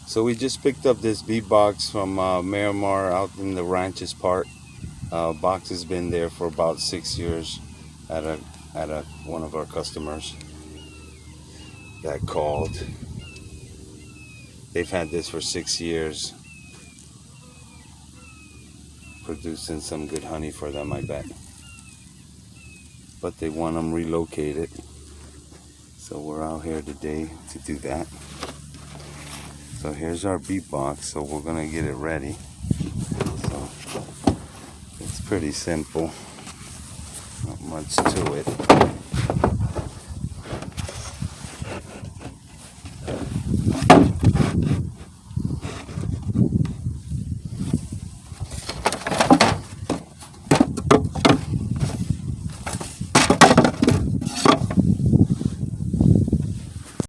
So we just picked up this bee box from Miramar out in the ranches part. Box has been there for about 6 years at a one of our customers that called. They've had this for 6 years, producing some good honey for them, I bet. But they want them relocated, so we're out here today to do that. So here's our bee box. So we're gonna get it ready. So it's pretty simple, not much to it.